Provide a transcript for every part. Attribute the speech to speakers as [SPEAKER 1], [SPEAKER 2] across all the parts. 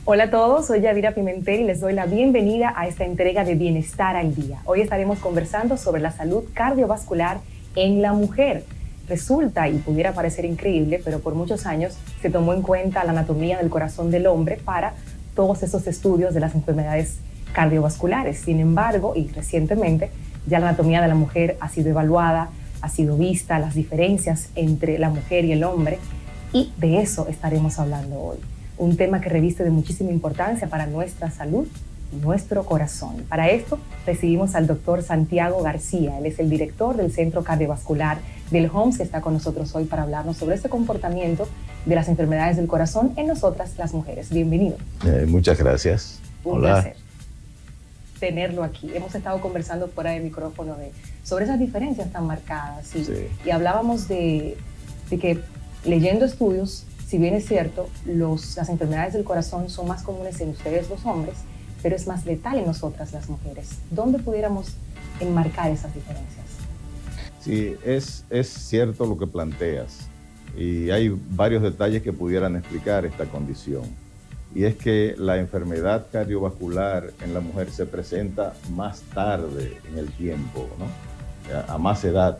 [SPEAKER 1] Hola a todos, soy Yadira Pimentel y les doy la bienvenida a esta entrega de Bienestar al Día. Hoy estaremos conversando sobre la salud cardiovascular en la mujer. Resulta, y pudiera parecer increíble, pero por muchos años se tomó en cuenta la anatomía del corazón del hombre para todos esos estudios de las enfermedades cardiovasculares. Sin embargo, y recientemente, ya la anatomía de la mujer ha sido evaluada, ha sido vista, las diferencias entre la mujer y el hombre, y de eso estaremos hablando hoy. Un tema que reviste de muchísima importancia para nuestra salud y nuestro corazón. Para esto recibimos al doctor Santiago García. Él es el director del Centro Cardiovascular del HOMS, que está con nosotros hoy para hablarnos sobre este comportamiento de las enfermedades del corazón en nosotras las mujeres. Bienvenido.
[SPEAKER 2] Muchas gracias.
[SPEAKER 1] Un placer tenerlo aquí. Hemos estado conversando fuera del micrófono sobre esas diferencias tan marcadas y hablábamos de que leyendo estudios, si bien es cierto, las enfermedades del corazón son más comunes en ustedes los hombres, pero es más letal en nosotras las mujeres. ¿Dónde pudiéramos enmarcar esas diferencias?
[SPEAKER 2] Sí, es cierto lo que planteas y hay varios detalles que pudieran explicar esta condición. Y es que la enfermedad cardiovascular en la mujer se presenta más tarde en el tiempo, ¿no? A más edad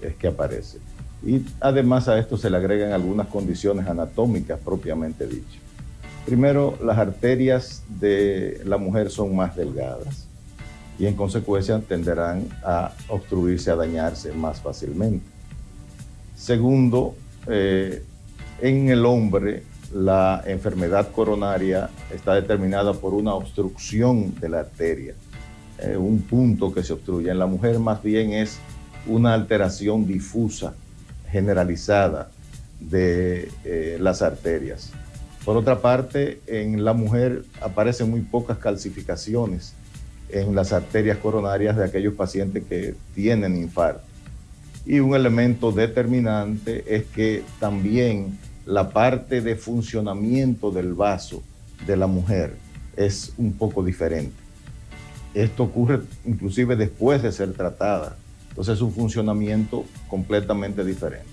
[SPEAKER 2] es que aparece. Y además a esto se le agregan algunas condiciones anatómicas propiamente dichas. Primero, las arterias de la mujer son más delgadas y en consecuencia tenderán a obstruirse, a dañarse más fácilmente. Segundo, en el hombre la enfermedad coronaria está determinada por una obstrucción de la arteria, un punto que se obstruye. En la mujer más bien es una alteración difusa, generalizada de las arterias. Por otra parte, en la mujer aparecen muy pocas calcificaciones en las arterias coronarias de aquellos pacientes que tienen infarto. Y un elemento determinante es que también la parte de funcionamiento del vaso de la mujer es un poco diferente. Esto ocurre inclusive después de ser tratada. Entonces es un funcionamiento completamente diferente.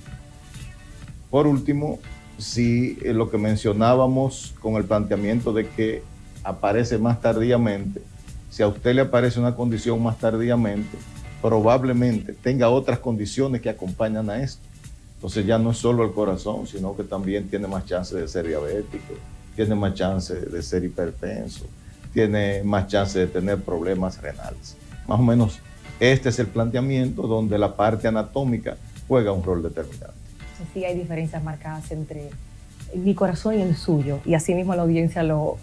[SPEAKER 2] Por último, si lo que mencionábamos con el planteamiento de que aparece más tardíamente, si a usted le aparece una condición más tardíamente, probablemente tenga otras condiciones que acompañan a esto. Entonces ya no es solo el corazón, sino que también tiene más chance de ser diabético, tiene más chance de ser hipertenso, tiene más chance de tener problemas renales. Más o menos este es el planteamiento donde la parte anatómica juega un rol determinante.
[SPEAKER 1] Sí, hay diferencias marcadas entre mi corazón y el suyo, y así mismo la audiencia lo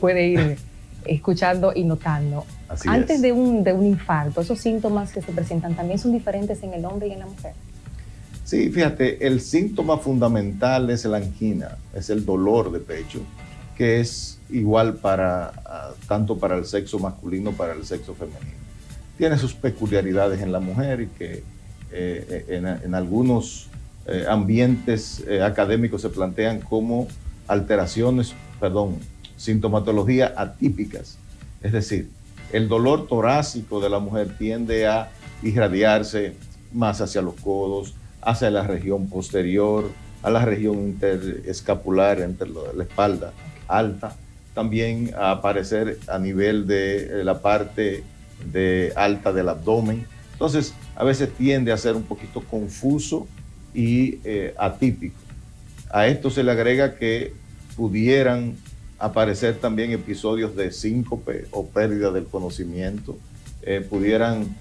[SPEAKER 1] puede ir escuchando y notando.
[SPEAKER 2] Así
[SPEAKER 1] Antes
[SPEAKER 2] es.
[SPEAKER 1] de un infarto, esos síntomas que se presentan también son diferentes en el hombre y en la mujer.
[SPEAKER 2] Sí, fíjate, el síntoma fundamental es la angina, es el dolor de pecho, que es igual tanto para el sexo masculino como para el sexo femenino. Tiene sus peculiaridades en la mujer y que en algunos ambientes académicos se plantean como sintomatología atípicas. Es decir, el dolor torácico de la mujer tiende a irradiarse más hacia los codos, hacia la región posterior, a la región interescapular, entre la espalda alta, también a aparecer a nivel de la parte alta del abdomen. Entonces, a veces tiende a ser un poquito confuso y atípico. A esto se le agrega que pudieran aparecer también episodios de síncope o pérdida del conocimiento, pudieran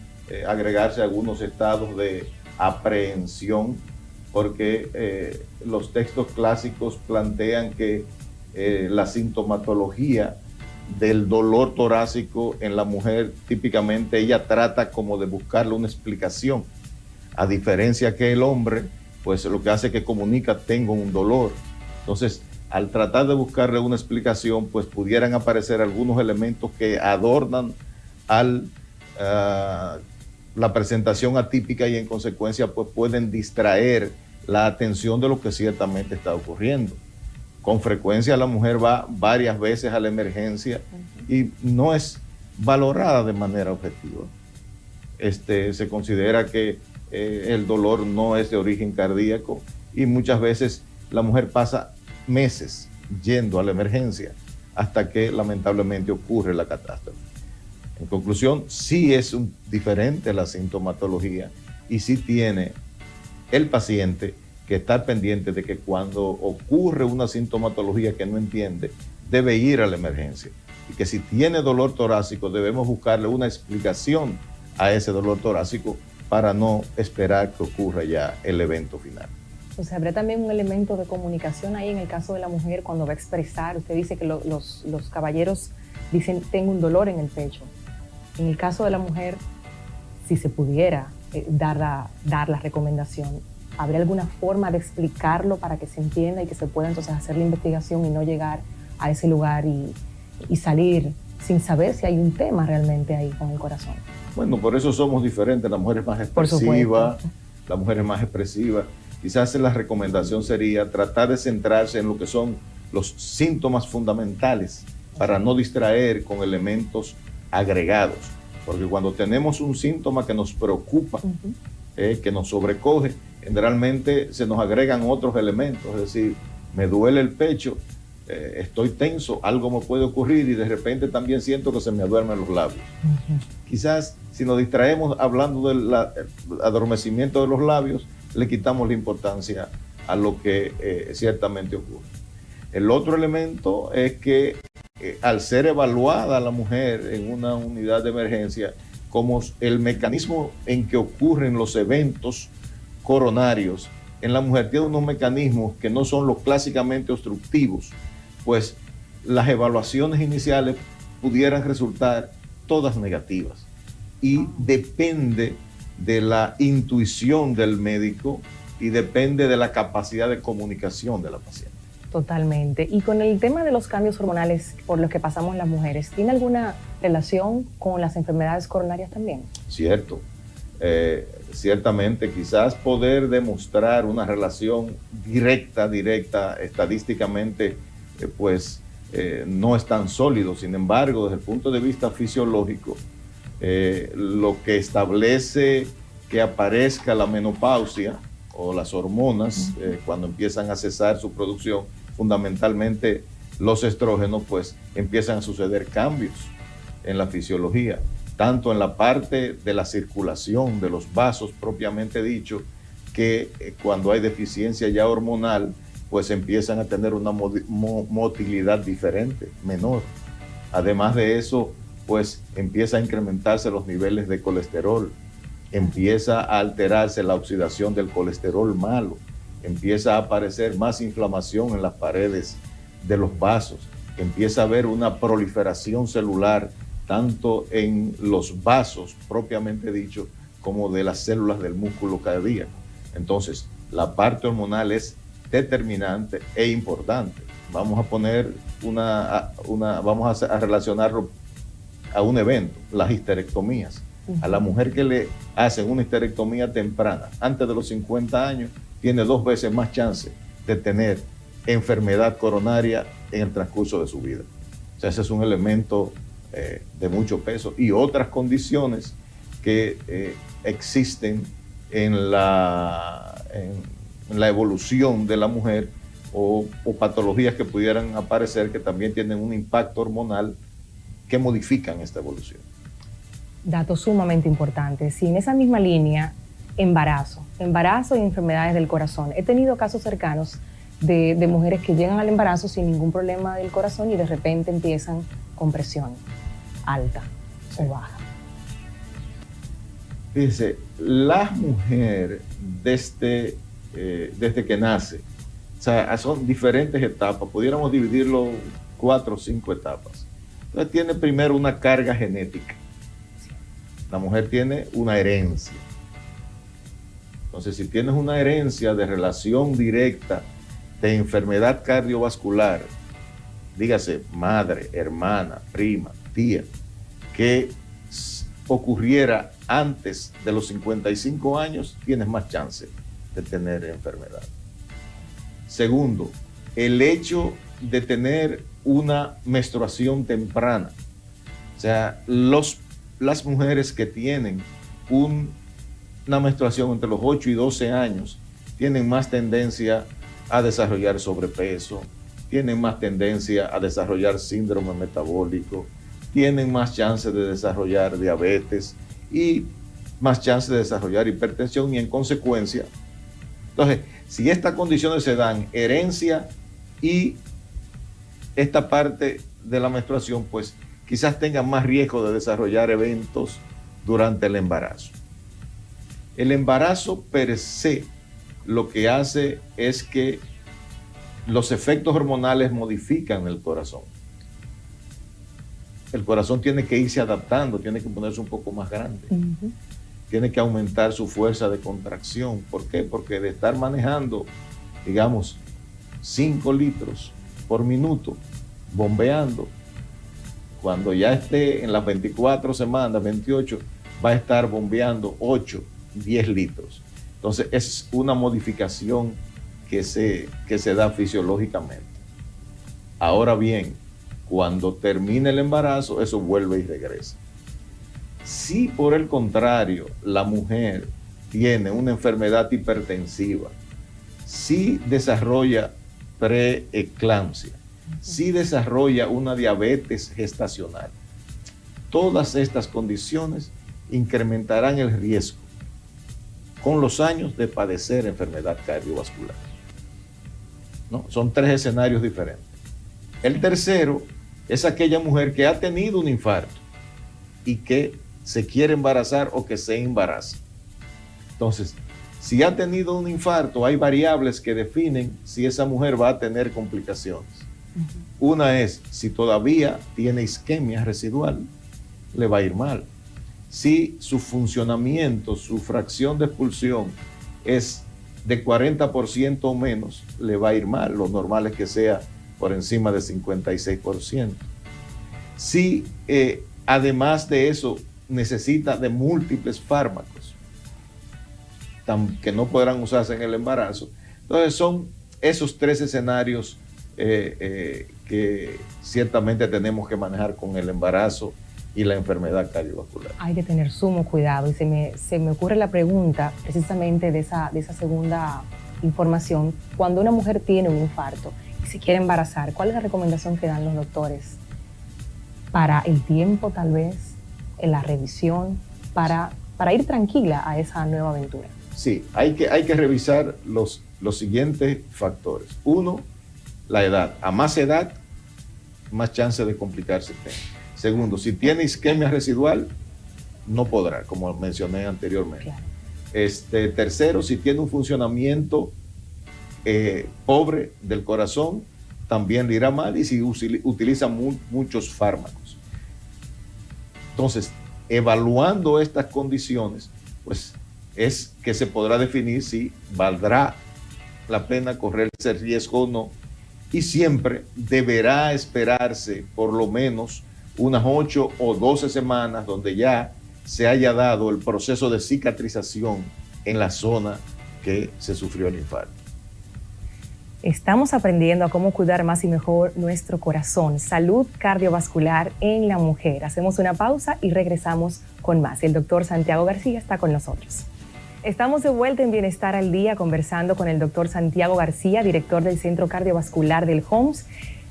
[SPEAKER 2] agregarse algunos estados de aprehensión, porque los textos clásicos plantean que la sintomatología del dolor torácico en la mujer, típicamente ella trata como de buscarle una explicación, a diferencia que el hombre, pues lo que hace es que comunica, tengo un dolor. Entonces, al tratar de buscarle una explicación, pues pudieran aparecer algunos elementos que adornan la presentación atípica y en consecuencia pues pueden distraer la atención de lo que ciertamente está ocurriendo. Con frecuencia la mujer va varias veces a la emergencia y no es valorada de manera objetiva. Se considera que el dolor no es de origen cardíaco y muchas veces la mujer pasa meses yendo a la emergencia hasta que lamentablemente ocurre la catástrofe. En conclusión, sí es diferente la sintomatología y sí tiene el paciente que estar pendiente de que cuando ocurre una sintomatología que no entiende, debe ir a la emergencia. Y que si tiene dolor torácico, debemos buscarle una explicación a ese dolor torácico para no esperar que ocurra ya el evento final.
[SPEAKER 1] O sea, habrá también un elemento de comunicación ahí en el caso de la mujer cuando va a expresar. Usted dice que los caballeros dicen, tengo un dolor en el pecho. En el caso de la mujer, si se pudiera dar la recomendación, ¿habría alguna forma de explicarlo para que se entienda y que se pueda entonces hacer la investigación y no llegar a ese lugar y salir sin saber si hay un tema realmente ahí con el corazón?
[SPEAKER 2] Bueno, por eso somos diferentes. La mujer es más expresiva, la mujer es más expresiva. Quizás la recomendación sería tratar de centrarse en lo que son los síntomas fundamentales para no distraer con elementos agregados. Porque cuando tenemos un síntoma que nos preocupa, que nos sobrecoge, generalmente se nos agregan otros elementos. Es decir, me duele el pecho, estoy tenso, algo me puede ocurrir y de repente también siento que se me aduermen los labios. Quizás si nos distraemos hablando del adormecimiento de los labios, le quitamos la importancia a lo que ciertamente ocurre. El otro elemento es que al ser evaluada la mujer en una unidad de emergencia, como el mecanismo en que ocurren los eventos coronarios, en la mujer tiene unos mecanismos que no son los clásicamente obstructivos, pues las evaluaciones iniciales pudieran resultar todas negativas. Y depende de la intuición del médico y depende de la capacidad de comunicación de la paciente.
[SPEAKER 1] Totalmente. Y con el tema de los cambios hormonales por los que pasamos las mujeres, ¿tiene alguna relación con las enfermedades coronarias también?
[SPEAKER 2] Cierto. Ciertamente, quizás poder demostrar una relación directa, estadísticamente, no es tan sólido. Sin embargo, desde el punto de vista fisiológico, lo que establece que aparezca la menopausia o las hormonas, cuando empiezan a cesar su producción, fundamentalmente los estrógenos, pues empiezan a suceder cambios en la fisiología, tanto en la parte de la circulación de los vasos propiamente dicho, que cuando hay deficiencia ya hormonal, pues empiezan a tener una motilidad diferente, menor. Además de eso, pues empieza a incrementarse los niveles de colesterol, empieza a alterarse la oxidación del colesterol malo, empieza a aparecer más inflamación en las paredes de los vasos, empieza a haber una proliferación celular tanto en los vasos propiamente dicho como de las células del músculo cardíaco. Entonces, la parte hormonal es determinante e importante. Vamos a poner vamos a relacionarlo a un evento, las histerectomías. A la mujer que le hacen una histerectomía temprana, antes de los 50 años, tiene 2 veces más chance de tener enfermedad coronaria en el transcurso de su vida. O sea, ese es un elemento de mucho peso. Y otras condiciones que existen en la evolución de la mujer o patologías que pudieran aparecer que también tienen un impacto hormonal que modifican esta evolución.
[SPEAKER 1] Datos sumamente importantes. Y en esa misma línea, embarazo y enfermedades del corazón. He tenido casos cercanos de mujeres que llegan al embarazo sin ningún problema del corazón y de repente empiezan con presión alta o baja.
[SPEAKER 2] Fíjese, la mujer desde que nace, o sea, son diferentes etapas, pudiéramos dividirlo 4 o 5 etapas. Entonces tiene primero una carga genética. La mujer tiene una herencia. Entonces, si tienes una herencia de relación directa de enfermedad cardiovascular, dígase madre, hermana, prima, tía, que ocurriera antes de los 55 años, tienes más chance de tener enfermedad. Segundo, el hecho de tener una menstruación temprana. O sea, las mujeres que tienen una menstruación entre los 8 y 12 años tienen más tendencia a desarrollar sobrepeso, tienen más tendencia a desarrollar síndrome metabólico, tienen más chances de desarrollar diabetes y más chances de desarrollar hipertensión y en consecuencia, entonces, si estas condiciones se dan, herencia y esta parte de la menstruación, pues quizás tengan más riesgo de desarrollar eventos durante el embarazo. El embarazo per se lo que hace es que los efectos hormonales modifican el corazón. El corazón tiene que irse adaptando, tiene que ponerse un poco más grande. Tiene que aumentar su fuerza de contracción. ¿Por qué? Porque de estar manejando, digamos, 5 litros por minuto, bombeando, cuando ya esté en las 24 semanas, 28, va a estar bombeando 8, 10 litros. Entonces es una modificación que se da fisiológicamente. Ahora bien, cuando termine el embarazo, eso vuelve y regresa. Si por el contrario la mujer tiene una enfermedad hipertensiva, si desarrolla preeclampsia, si desarrolla una diabetes gestacional, todas estas condiciones incrementarán el riesgo con los años de padecer enfermedad cardiovascular. ¿No? Son 3 escenarios diferentes. El tercero es aquella mujer que ha tenido un infarto y que se quiere embarazar o que se embaraza. Entonces, si ha tenido un infarto, hay variables que definen si esa mujer va a tener complicaciones. Una es, si todavía tiene isquemia residual, le va a ir mal. Si su funcionamiento, su fracción de expulsión es de 40% o menos, le va a ir mal. Lo normal es que sea por encima de 56%. Si además de eso necesita de múltiples fármacos que no podrán usarse en el embarazo. Entonces son esos 3 escenarios que ciertamente tenemos que manejar con el embarazo y la enfermedad cardiovascular.
[SPEAKER 1] Hay que tener sumo cuidado y se me ocurre la pregunta precisamente de esa segunda información. Cuando una mujer tiene un infarto y se quiere embarazar, ¿cuál es la recomendación que dan los doctores para el tiempo tal vez, en la revisión, para ir tranquila a esa nueva aventura?
[SPEAKER 2] Sí, hay que revisar los siguientes factores. 1, la edad. A más edad, más chance de complicarse tiene. Segundo, si tiene isquemia residual, no podrá, como mencioné anteriormente. Claro. Tercero, si tiene un funcionamiento pobre del corazón, también le irá mal, y si utiliza muchos fármacos. Entonces, evaluando estas condiciones, pues es que se podrá definir si valdrá la pena correr ese riesgo o no, y siempre deberá esperarse por lo menos unas 8 o 12 semanas donde ya se haya dado el proceso de cicatrización en la zona que se sufrió el infarto.
[SPEAKER 1] Estamos aprendiendo a cómo cuidar más y mejor nuestro corazón. Salud cardiovascular en la mujer. Hacemos una pausa y regresamos con más. El doctor Santiago García está con nosotros. Estamos de vuelta en Bienestar al Día conversando con el doctor Santiago García, director del Centro Cardiovascular del HOMS,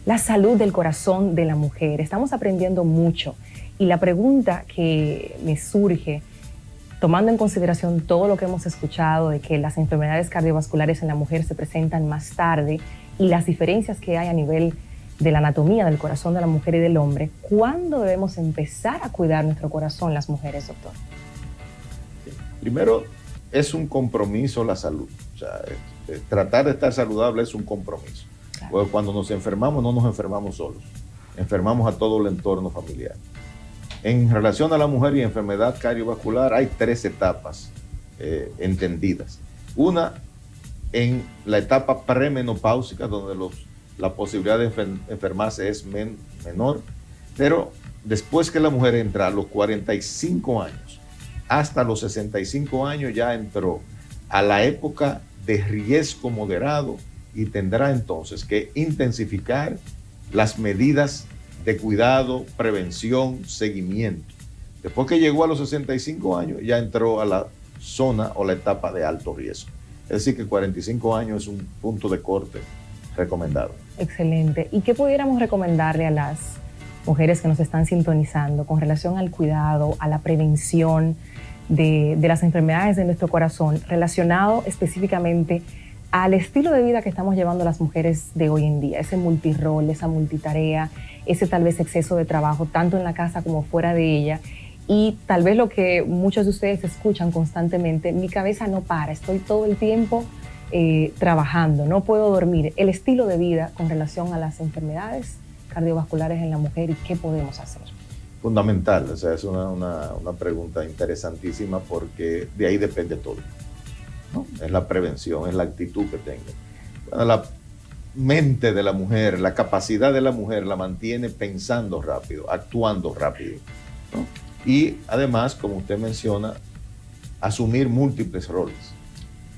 [SPEAKER 1] la salud del corazón de la mujer. Estamos aprendiendo mucho y la pregunta que me surge, tomando en consideración todo lo que hemos escuchado de que las enfermedades cardiovasculares en la mujer se presentan más tarde y las diferencias que hay a nivel de la anatomía del corazón de la mujer y del hombre, ¿cuándo debemos empezar a cuidar nuestro corazón las mujeres, doctor?
[SPEAKER 2] Primero, es un compromiso la salud. O sea, tratar de estar saludable es un compromiso. Claro. Porque cuando nos enfermamos, no nos enfermamos solos. Enfermamos a todo el entorno familiar. En relación a la mujer y enfermedad cardiovascular, hay 3 etapas entendidas. Una, en la etapa premenopáusica, donde la posibilidad de enfermarse es menor, pero después que la mujer entra a los 45 años, hasta los 65 años ya entró a la época de riesgo moderado y tendrá entonces que intensificar las medidas de cuidado, prevención, seguimiento. Después que llegó a los 65 años, ya entró a la zona o la etapa de alto riesgo. Es decir, que 45 años es un punto de corte recomendado.
[SPEAKER 1] Excelente. ¿Y qué pudiéramos recomendarle a las mujeres que nos están sintonizando con relación al cuidado, a la prevención de las enfermedades de nuestro corazón, relacionado específicamente al estilo de vida que estamos llevando las mujeres de hoy en día? Ese multirol, esa multitarea, ese tal vez exceso de trabajo, tanto en la casa como fuera de ella. Y tal vez lo que muchos de ustedes escuchan constantemente: mi cabeza no para, estoy todo el tiempo trabajando, no puedo dormir. El estilo de vida con relación a las enfermedades cardiovasculares en la mujer y qué podemos hacer.
[SPEAKER 2] Fundamental, o sea, es una pregunta interesantísima, porque de ahí depende todo, ¿no? Es la prevención, es la actitud que tenga. Bueno, la mente de la mujer, la capacidad de la mujer la mantiene pensando rápido, actuando rápido, ¿no? Y además, como usted menciona, asumir múltiples roles.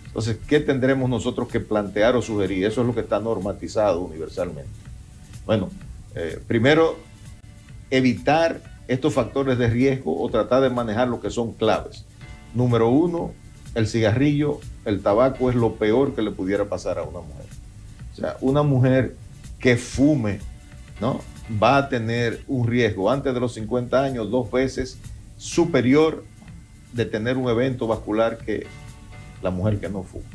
[SPEAKER 2] Entonces, ¿qué tendremos nosotros que plantear o sugerir? Eso es lo que está normatizado universalmente. Bueno, primero, evitar estos factores de riesgo o tratar de manejar lo que son claves. Número uno, el cigarrillo, el tabaco es lo peor que le pudiera pasar a una mujer. O sea, una mujer que fume, ¿no?, va a tener un riesgo antes de los 50 años 2 veces superior de tener un evento vascular que la mujer que no fuma.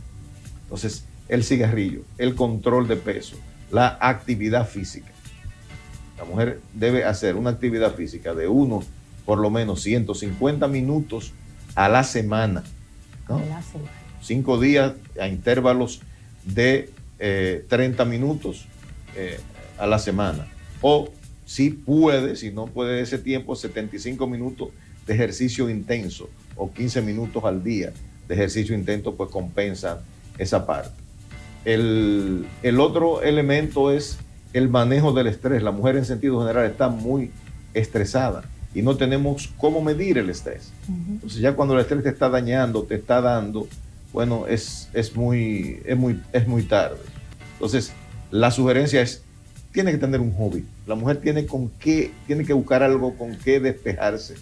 [SPEAKER 2] Entonces, el cigarrillo, el control de peso, la actividad física. La mujer debe hacer una actividad física de por lo menos 150 minutos a la semana, ¿no? A la semana. 5 días a intervalos de 30 minutos a la semana. O si puede, si no puede ese tiempo, 75 minutos de ejercicio intenso o 15 minutos al día de ejercicio intenso, pues compensan esa parte. El otro elemento es el manejo del estrés. La mujer en sentido general está muy estresada y no tenemos cómo medir el estrés. Entonces ya cuando el estrés te está dañando, te está dando, bueno, es muy tarde. Entonces la sugerencia es: tiene que tener un hobby. La mujer tiene que buscar algo con qué despejarse,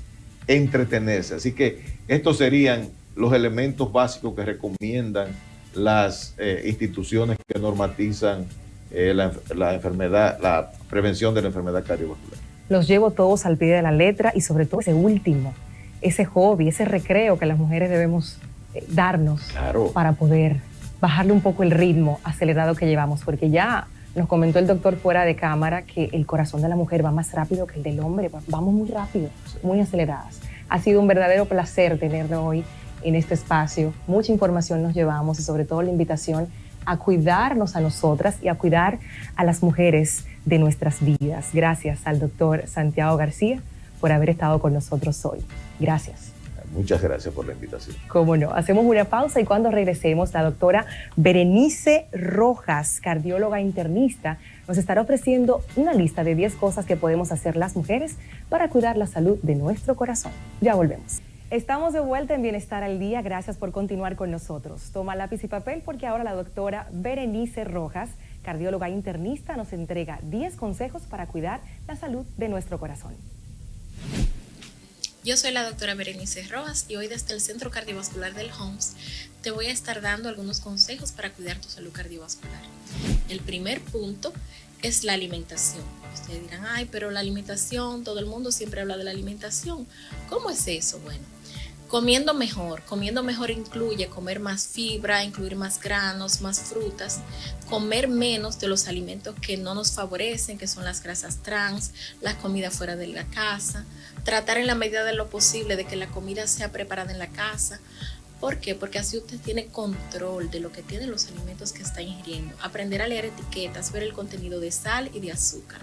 [SPEAKER 2] entretenerse. Así que estos serían los elementos básicos que recomiendan las instituciones que normatizan la enfermedad, la prevención de la enfermedad cardiovascular.
[SPEAKER 1] Los llevo todos al pie de la letra, y sobre todo ese último, ese hobby, ese recreo que las mujeres debemos darnos, claro, para poder bajarle un poco el ritmo acelerado que llevamos, porque ya nos comentó el doctor fuera de cámara que el corazón de la mujer va más rápido que el del hombre. Vamos muy rápido, sí, muy aceleradas. Ha sido un verdadero placer tenerlo hoy en este espacio. Mucha información nos llevamos, y sobre todo la invitación a cuidarnos a nosotras y a cuidar a las mujeres de nuestras vidas. Gracias al doctor Santiago García por haber estado con nosotros hoy. Gracias.
[SPEAKER 2] Muchas gracias por la invitación.
[SPEAKER 1] Cómo no. Hacemos una pausa, y cuando regresemos, la doctora Berenice Rojas, cardióloga internista, nos estará ofreciendo una lista de 10 cosas que podemos hacer las mujeres para cuidar la salud de nuestro corazón. Ya volvemos. Estamos de vuelta en Bienestar al Día. Gracias por continuar con nosotros. Toma lápiz y papel, porque ahora la doctora Berenice Rojas, cardióloga internista, nos entrega 10 consejos para cuidar la salud de nuestro corazón.
[SPEAKER 3] Yo soy la doctora Berenice Rojas, y hoy desde el Centro Cardiovascular del Homs te voy a estar dando algunos consejos para cuidar tu salud cardiovascular. El primer punto es la alimentación. Ustedes dirán: ay, pero la alimentación, todo el mundo siempre habla de la alimentación. ¿Cómo es eso? Bueno, comiendo mejor incluye comer más fibra, incluir más granos, más frutas, comer menos de los alimentos que no nos favorecen, que son las grasas trans, las comidas fuera de la casa, tratar en la medida de lo posible de que la comida sea preparada en la casa. ¿Por qué? Porque así usted tiene control de lo que tienen los alimentos que está ingiriendo. Aprender a leer etiquetas, ver el contenido de sal y de azúcar.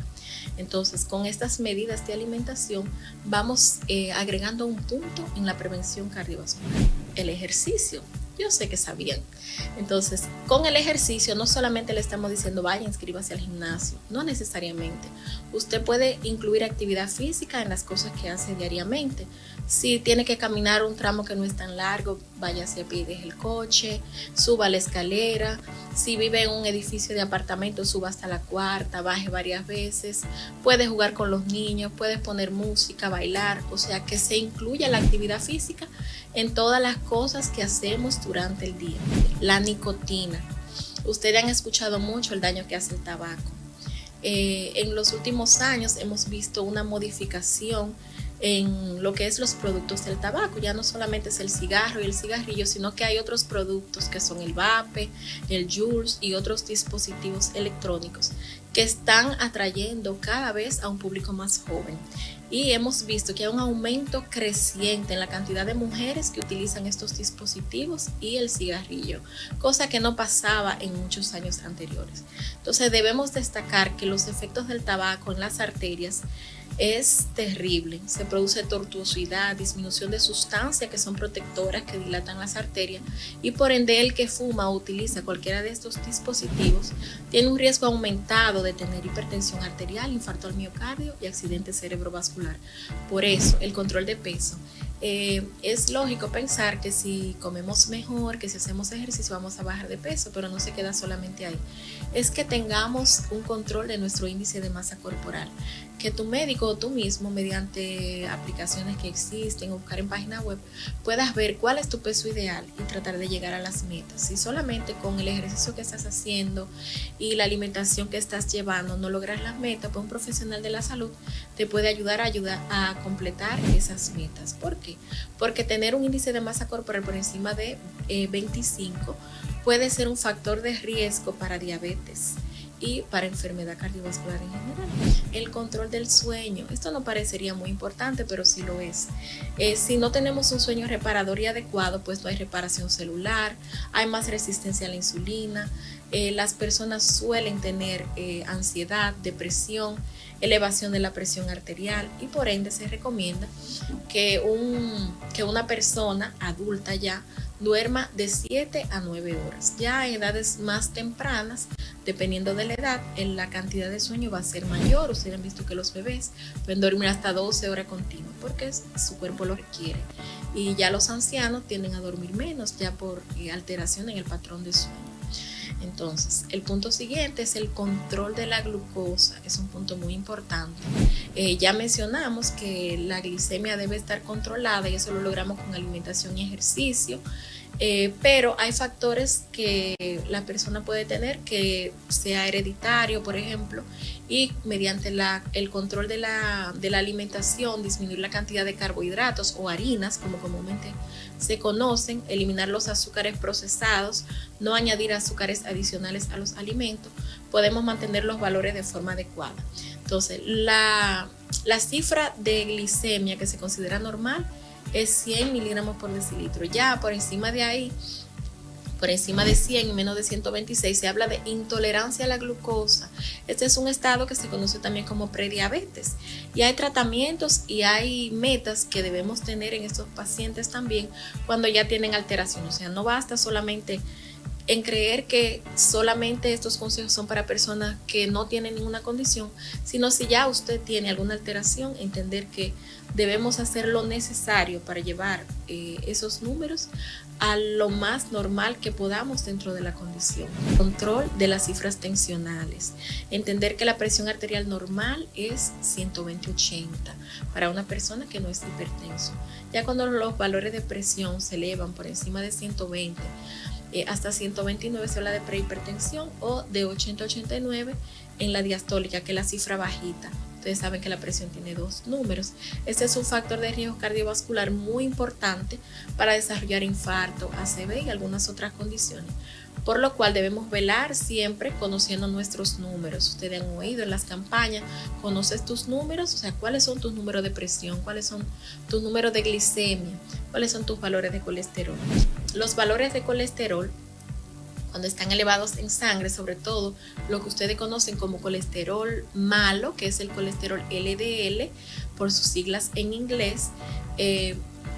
[SPEAKER 3] Entonces, con estas medidas de alimentación vamos agregando un punto en la prevención cardiovascular. El ejercicio. Yo sé que sabían. Entonces, con el ejercicio no solamente le estamos diciendo vaya, inscríbase al gimnasio, no necesariamente. Usted puede incluir actividad física en las cosas que hace diariamente. Si tiene que caminar un tramo que no es tan largo, váyase a pie, deje el coche, suba la escalera. Si vive en un edificio de apartamentos, suba hasta la cuarta, baje varias veces. Puede jugar con los niños, puede poner música, bailar, o sea, que se incluya la actividad física en todas las cosas que hacemos durante el día. La nicotina. Ustedes han escuchado mucho el daño que hace el tabaco. En los últimos años hemos visto una modificación en lo que es los productos del tabaco. Ya no solamente es el cigarro y el cigarrillo, sino que hay otros productos que son el vape, el Juuls y otros dispositivos electrónicos que están atrayendo cada vez a un público más joven. Y hemos visto que hay un aumento creciente en la cantidad de mujeres que utilizan estos dispositivos y el cigarrillo, cosa que no pasaba en muchos años anteriores. Entonces debemos destacar que los efectos del tabaco en las arterias es terrible. Se produce tortuosidad, disminución de sustancias que son protectoras que dilatan las arterias, y por ende el que fuma o utiliza cualquiera de estos dispositivos tiene un riesgo aumentado de tener hipertensión arterial, infarto al miocardio y accidente cerebrovascular. Por eso el control de peso, es lógico pensar que si comemos mejor, que si hacemos ejercicio vamos a bajar de peso, pero no se queda solamente ahí. Es que tengamos un control de nuestro índice de masa corporal, que tu médico o tú mismo, mediante aplicaciones que existen o buscar en página web, puedas ver cuál es tu peso ideal y tratar de llegar a las metas. Si solamente con el ejercicio que estás haciendo y la alimentación que estás llevando no logras las metas, pues un profesional de la salud te puede ayudar a completar esas metas. ¿Por qué? Porque tener un índice de masa corporal por encima de 25 puede ser un factor de riesgo para diabetes y para enfermedad cardiovascular en general. El control del sueño, esto no parecería muy importante, pero sí lo es. Si no tenemos un sueño reparador y adecuado, pues no hay reparación celular, hay más resistencia a la insulina, las personas suelen tener ansiedad, depresión, elevación de la presión arterial, y por ende se recomienda que una persona adulta ya duerma de 7 a 9 horas. Ya en edades más tempranas, dependiendo de la edad, la cantidad de sueño va a ser mayor. Ustedes han visto que los bebés pueden dormir hasta 12 horas continuas porque su cuerpo lo requiere. Y ya los ancianos tienden a dormir menos, ya por alteración en el patrón de sueño. Entonces, el punto siguiente es el control de la glucosa. Es un punto muy importante. Ya mencionamos que la glicemia debe estar controlada y eso lo logramos con alimentación y ejercicio. Pero hay factores que la persona puede tener, que sea hereditario, por ejemplo, y mediante el control de la alimentación, disminuir la cantidad de carbohidratos o harinas, como comúnmente se conocen, eliminar los azúcares procesados, no añadir azúcares adicionales a los alimentos, podemos mantener los valores de forma adecuada. Entonces, la cifra de glicemia que se considera normal es 100 miligramos por decilitro. Ya por encima de ahí, por encima de 100 y menos de 126, se habla de intolerancia a la glucosa. Este es un estado que se conoce también como prediabetes. Y hay tratamientos y hay metas que debemos tener en estos pacientes también cuando ya tienen alteración. O sea, no basta solamente en creer que solamente estos consejos son para personas que no tienen ninguna condición, sino si ya usted tiene alguna alteración, entender que debemos hacer lo necesario para llevar esos números a lo más normal que podamos dentro de la condición. Control de las cifras tensionales. Entender que la presión arterial normal es 120/80 para una persona que no es hipertenso. Ya cuando los valores de presión se elevan por encima de 120, hasta 129 se habla de prehipertensión, o de 80-89 en la diastólica, que es la cifra bajita. Ustedes saben que la presión tiene 2 números. Este es un factor de riesgo cardiovascular muy importante para desarrollar infarto, ACV y algunas otras condiciones, por lo cual debemos velar siempre conociendo nuestros números. Ustedes han oído en las campañas, conoces tus números, o sea, cuáles son tus números de presión, cuáles son tus números de glicemia, cuáles son tus valores de colesterol. Los valores de colesterol, cuando están elevados en sangre, sobre todo lo que ustedes conocen como colesterol malo, que es el colesterol LDL, por sus siglas en inglés,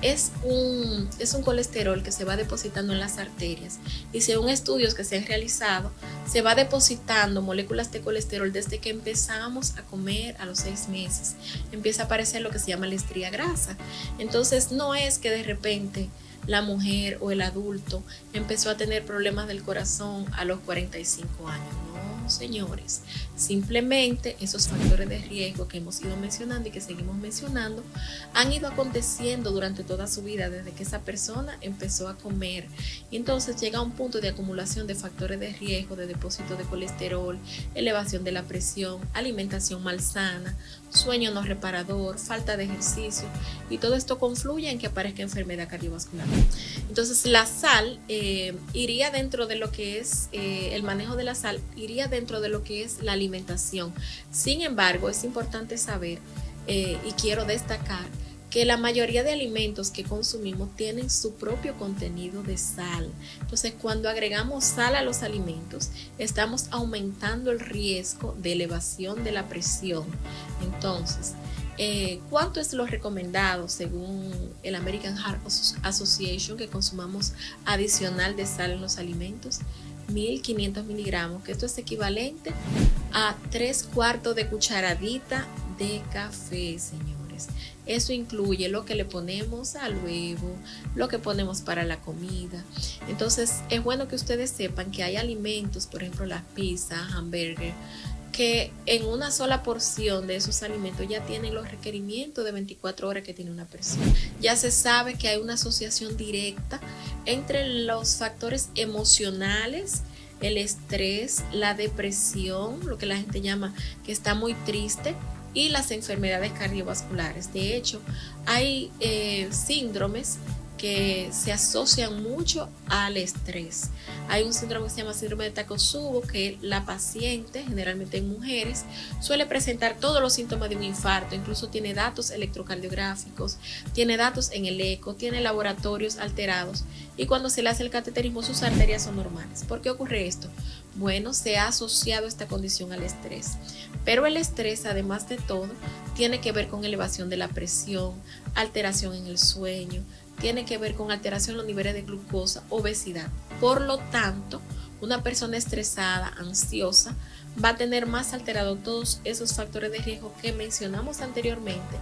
[SPEAKER 3] es un colesterol que se va depositando en las arterias, y según estudios que se han realizado, se va depositando moléculas de colesterol desde que empezamos a comer a los 6 meses. Empieza a aparecer lo que se llama la estría grasa. Entonces no es que de repente la mujer o el adulto empezó a tener problemas del corazón a los 45 años, no. No, señores. Simplemente esos factores de riesgo que hemos ido mencionando y que seguimos mencionando han ido aconteciendo durante toda su vida, desde que esa persona empezó a comer. Y entonces llega a un punto de acumulación de factores de riesgo, de depósito de colesterol, elevación de la presión, alimentación malsana, sueño no reparador, falta de ejercicio, y todo esto confluye en que aparezca enfermedad cardiovascular. Entonces la sal iría dentro de lo que es el manejo de la sal, iría dentro de lo que es la alimentación. Sin embargo, es importante saber y quiero destacar que la mayoría de alimentos que consumimos tienen su propio contenido de sal. Entonces, cuando agregamos sal a los alimentos, estamos aumentando el riesgo de elevación de la presión. Entonces, ¿cuánto es lo recomendado según el American Heart Association que consumamos adicional de sal en los alimentos? 1500 miligramos, que esto es equivalente a 3/4 de cucharadita de café, señores. Eso incluye lo que le ponemos al huevo, lo que ponemos para la comida. Entonces, es bueno que ustedes sepan que hay alimentos, por ejemplo, las pizzas, hamburguesas, que en una sola porción de esos alimentos ya tienen los requerimientos de 24 horas que tiene una persona. Ya se sabe que hay una asociación directa entre los factores emocionales, el estrés, la depresión, lo que la gente llama que está muy triste, y las enfermedades cardiovasculares. De hecho, hay síndromes que se asocian mucho al estrés. Hay un síndrome que se llama síndrome de Takotsubo, que la paciente, generalmente en mujeres, suele presentar todos los síntomas de un infarto, incluso tiene datos electrocardiográficos, tiene datos en el eco, tiene laboratorios alterados, y cuando se le hace el cateterismo sus arterias son normales. ¿Por qué ocurre esto? Bueno, se ha asociado esta condición al estrés, pero el estrés, además de todo, tiene que ver con elevación de la presión, alteración en el sueño, tiene que ver con alteración en los niveles de glucosa, obesidad. Por lo tanto, una persona estresada, ansiosa, va a tener más alterado todos esos factores de riesgo que mencionamos anteriormente.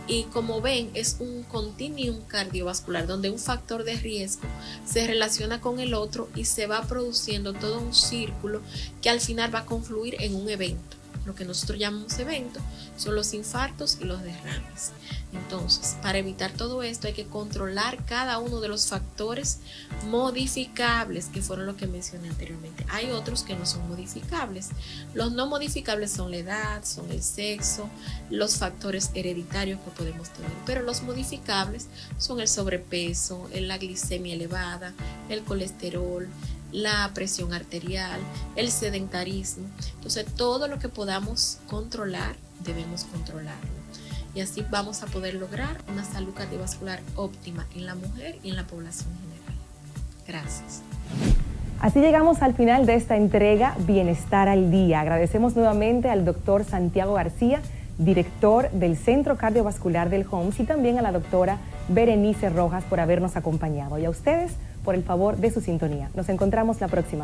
[SPEAKER 3] Y como ven, es un continuum cardiovascular donde un factor de riesgo se relaciona con el otro y se va produciendo todo un círculo que al final va a confluir en un evento. Lo que nosotros llamamos evento son los infartos y los derrames. Entonces, para evitar todo esto hay que controlar cada uno de los factores modificables, que fueron los que mencioné anteriormente. Hay otros que no son modificables. Los no modificables son la edad, son el sexo, los factores hereditarios que podemos tener. Pero los modificables son el sobrepeso, la glicemia elevada, el colesterol, la presión arterial, el sedentarismo. Entonces, todo lo que podamos controlar, debemos controlarlo. Y así vamos a poder lograr una salud cardiovascular óptima en la mujer y en la población general. Gracias.
[SPEAKER 1] Así llegamos al final de esta entrega Bienestar al Día. Agradecemos nuevamente al doctor Santiago García, director del Centro Cardiovascular del HOMS, y también a la doctora Berenice Rojas por habernos acompañado, y a ustedes por el favor de su sintonía. Nos encontramos la próxima.